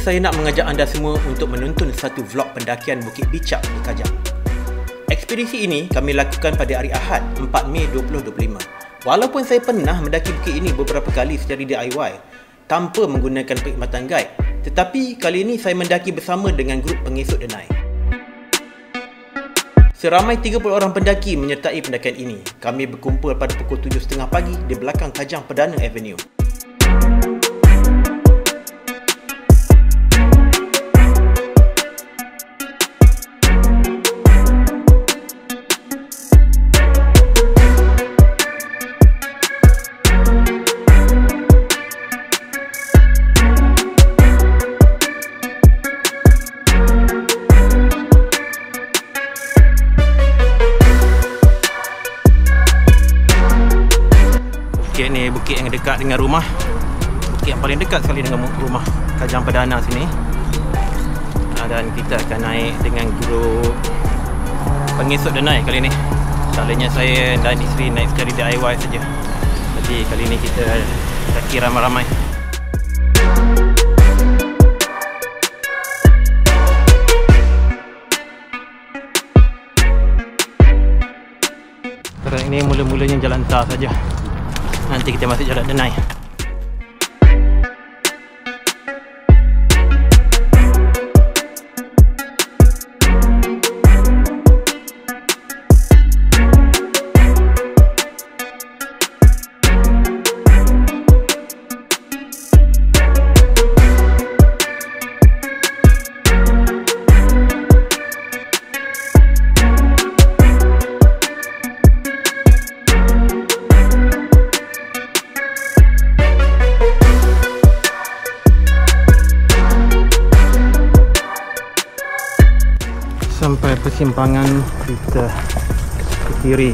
saya nak mengajak anda semua untuk menonton satu vlog pendakian Bukit Bicak di Kajang. Ekspedisi ini kami lakukan pada hari Ahad 4 Mei 2025. Walaupun saya pernah mendaki bukit ini beberapa kali secara DIY tanpa menggunakan perkhidmatan guide, tetapi kali ini saya mendaki bersama dengan grup pengesut denai. Seramai 30 orang pendaki menyertai pendakian ini. Kami berkumpul pada pukul 7.30 pagi di belakang Kajang Perdana Avenue. Bukit ni bukit yang dekat dengan rumah. Bukit yang paling dekat sekali dengan rumah Kajang Perdana sini. Dan kita akan naik dengan grup pengesut denai kali ni. Selalunya saya dan isteri naik sekali DIY saja. Tapi kali ni kita daki ramai-ramai. Sekarang ini mula-mulanya jalan tar saja. Nanti kita masuk jalan denai. Sampai persimpangan kita ke kiri.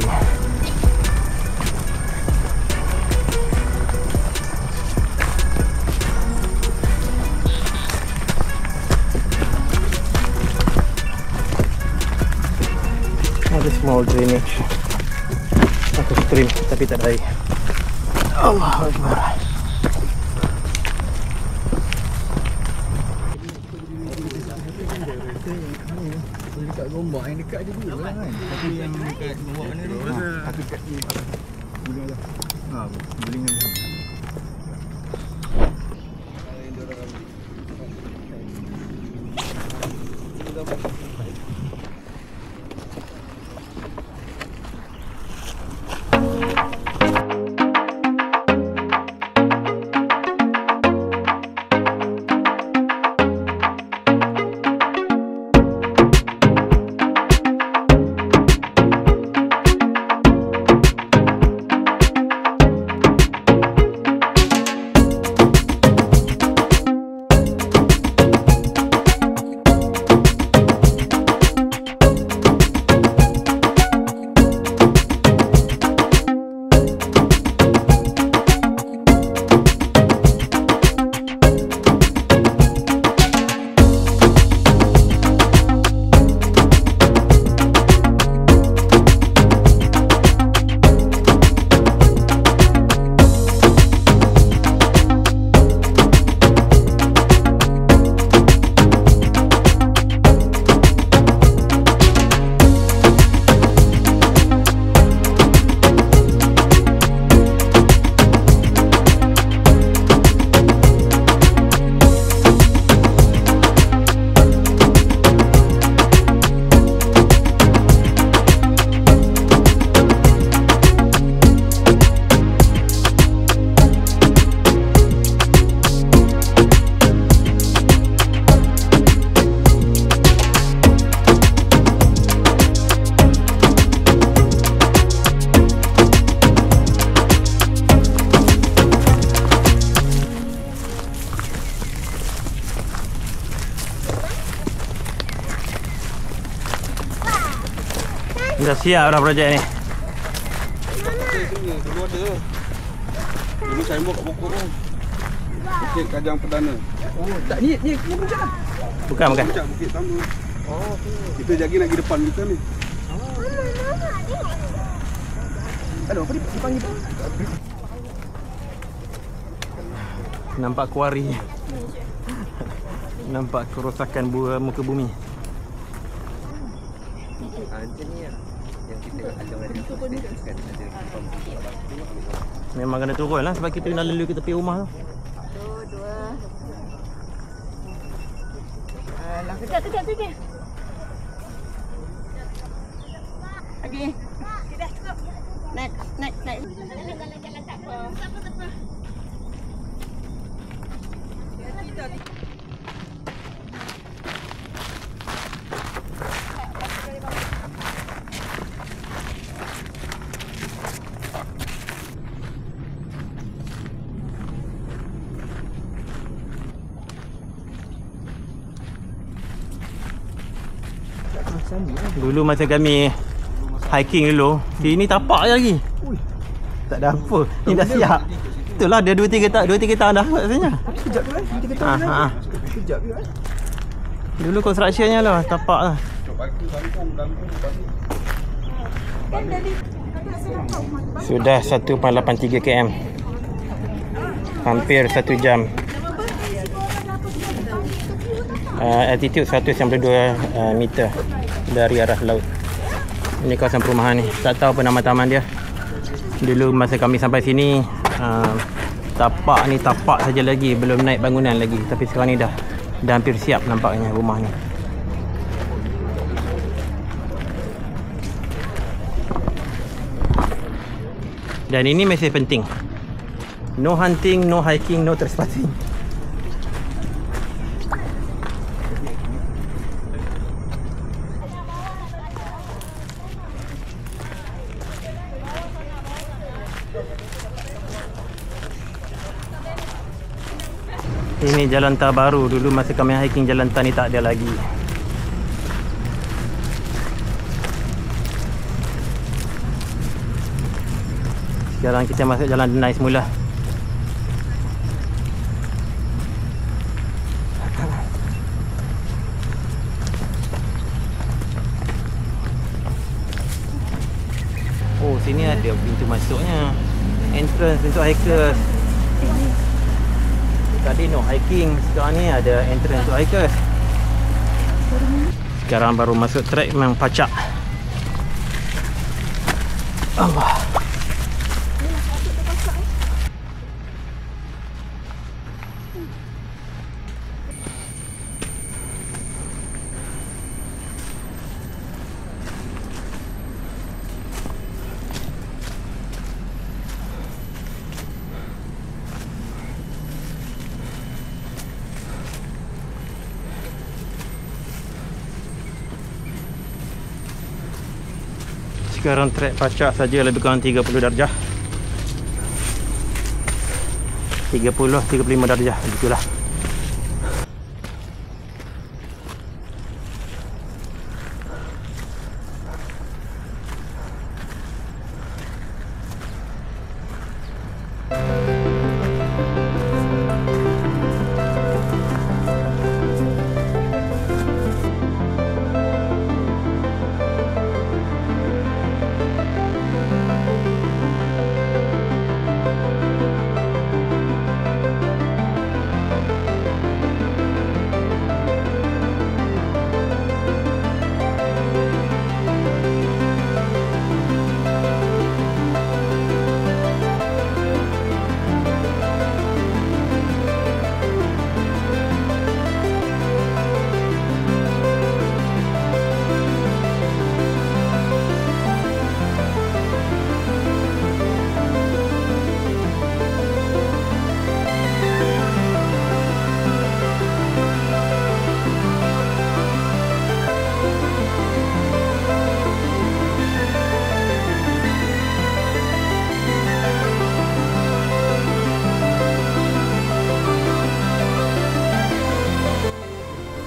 Ada small drainage atau stream tapi tak ada air. Allahu Akbar. Dekat Gombak yang dekat je dulu lah kan. Tapi yang dekat Gombak mana tu? Satu dekat ni. Buling lah. Buling kan. Dah siap dah projek ni. Dulu ada. Dulu saya buat kat pokok tu. Bukit Kajang Perdana. Oh, tak ni puncak lah. Bukan. Puncak bukit tama. Oh, kita jagi nak pergi depan kita ni. Aduh, apa dipanggil tu? Nampak kuari. Nampak kerosakan muka bumi. Macam ni lah yang kita ajar mereka kan ada Memang kena turun lah sebab kita kena lalu ke tepi rumah tu. Dua. Alah, kejap. Okey. Dah cukup. Naik. Jalan tak apa. Dulu masa kami hiking dulu, sini tapak je lagi. Tak ada apa. Ni dah siap. Betul lah, dia 2-3 tahun dah kat sini. Sekejap tu kan? 3 tahun dah. Sekejap tu kan? Dulu constructionnya lah, tapak lah. Sudah 1.83 km. Hampir 1 jam. Altitude 192 meter dari arah laut. Ini kawasan perumahan ni. Tak tahu apa nama taman dia. Dulu masa kami sampai sini, tapak ni tapak saja lagi, belum naik bangunan lagi. Tapi sekarang ni dah hampir siap nampaknya rumah ni. Dan ini mesej penting. No hunting, no hiking, no trespassing. Ini jalan tar baru. Dulu masa kami hiking jalan tar ni tak ada lagi. Sekarang kita masuk jalan denai semula. Oh, sini ada pintu masuknya. Entrance untuk hikers. Tadi no hiking, sekarang ni ada entrance untuk hikers. Sekarang baru masuk trek memang pacak. Allah. Sekarang trek pacak saja lebih kurang 30 darjah. 30-35 darjah begitulah.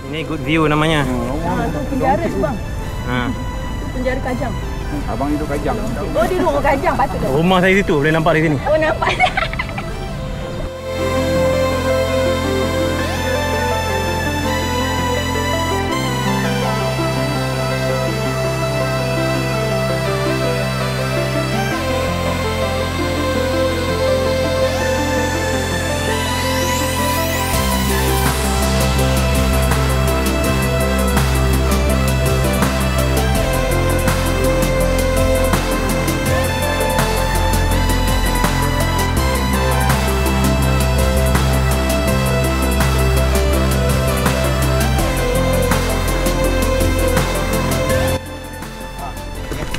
Ini good view namanya. Tu penjara tu bang. Penjara Kajang. Abang hidup Kajang. Oh, dia duduk Kajang patut dah. Rumah saya situ, boleh nampak dari sini. Oh, nampak.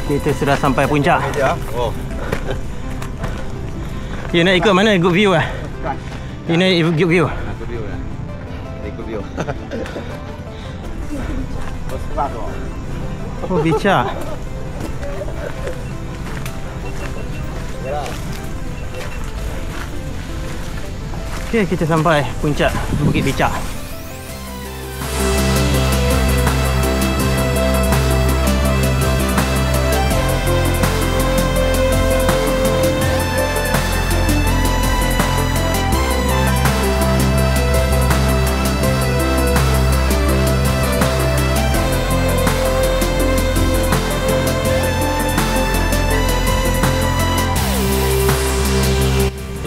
Kita sudah sampai puncak. Oh. You nak ikut mana? Good view lah. You nak good view. Aku view lah. Ikut view. First class oh. Oh, Bica. Okay, kita sampai puncak Bukit Bica.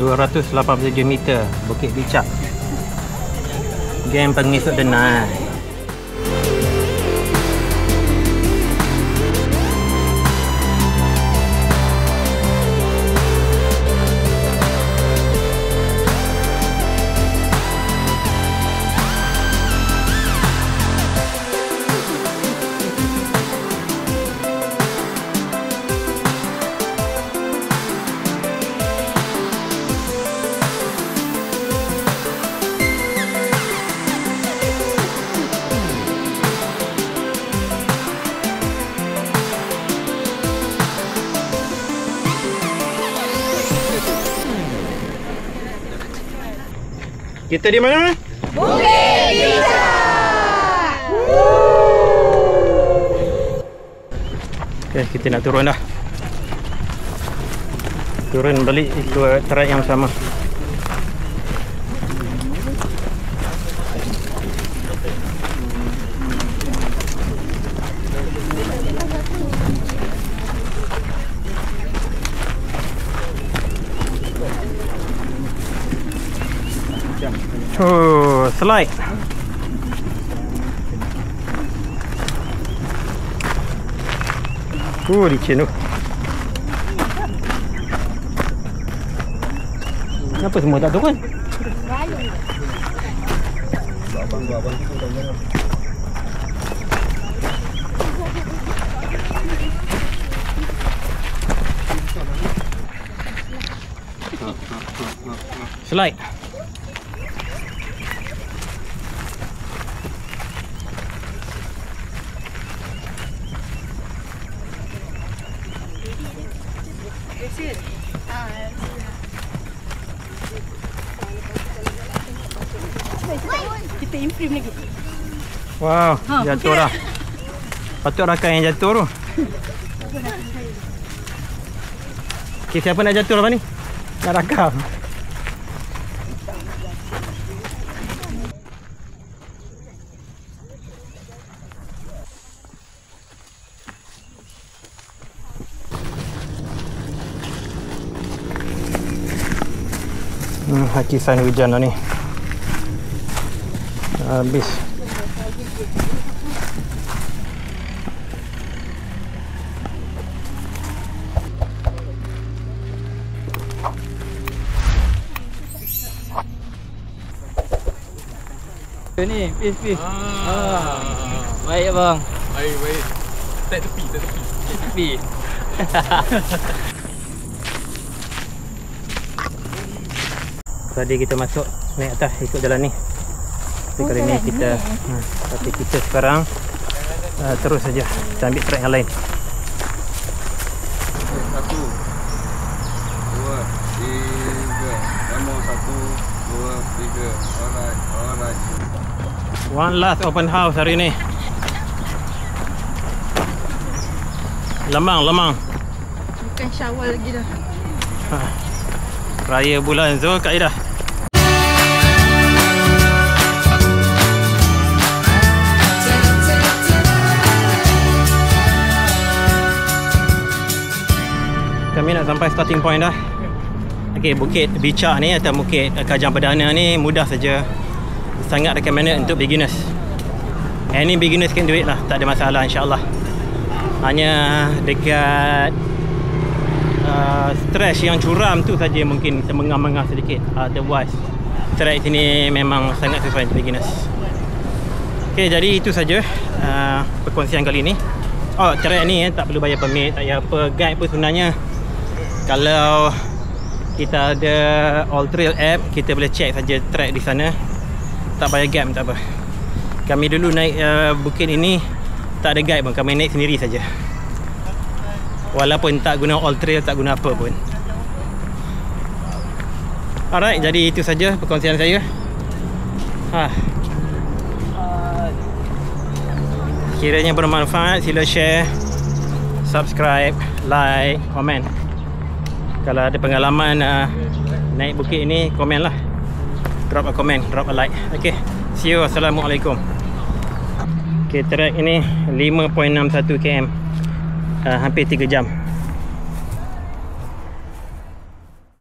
...287 meter Bukit Bica. Geng pengisut denai. Kita di mana? Bukit Bica. Okay, kita nak turun dah. Turun balik ikut track yang sama. Oh, slide. Licin tu. Kenapa semua tak turun? Slide. Kita improve lagi. Wow, jatuh dah. Patut rakan yang jatuh tu. Okay, siapa nak jatuh lepas ni? Nak rakam. Hakisan hujan dah ni. Habis. Ni, pis. Baik abang. Baik. Tak tepi. Tadi kita masuk naik atas ikut jalan ni. Tapi kali ni kita tapi kita sekarang terus saja kita ambil track yang lain. 1 2 3 Nombor 1 2 3 Alright. One last open house hari ni. Lemang. Bukan Syawal lagi dah. Raya bulan Zulkaidah. Kami nak sampai starting point dah. Okey, Bukit Bica ni atau Bukit Kajang Perdana ni mudah saja. Sangat recommended untuk beginners. Any beginners can do it lah, tak ada masalah insya-Allah. Hanya dekat stretch yang curam tu saja mungkin termengah-mengah sedikit. Otherwise track sini memang sangat sesuai untuk beginners. Okey, jadi itu saja perkongsian kali ini. Oh, trek ni tak perlu bayar permit, tak payah apa. Guide pun sebenarnya kalau kita ada All Trail app, kita boleh check saja trek di sana. Tak payah guide pun tak apa. Kami dulu naik bukit ini tak ada guide pun, kami naik sendiri saja. Walaupun tak guna All Trail, tak guna apa pun. Alright, jadi itu saja perkongsian saya. Kiranya bermanfaat, sila share, subscribe, like, komen. Kalau ada pengalaman naik bukit ini, komen lah. Drop a comment, drop a like. Okay, see you. Assalamualaikum. Okay, trek ini 5.61 km, hampir 3 jam.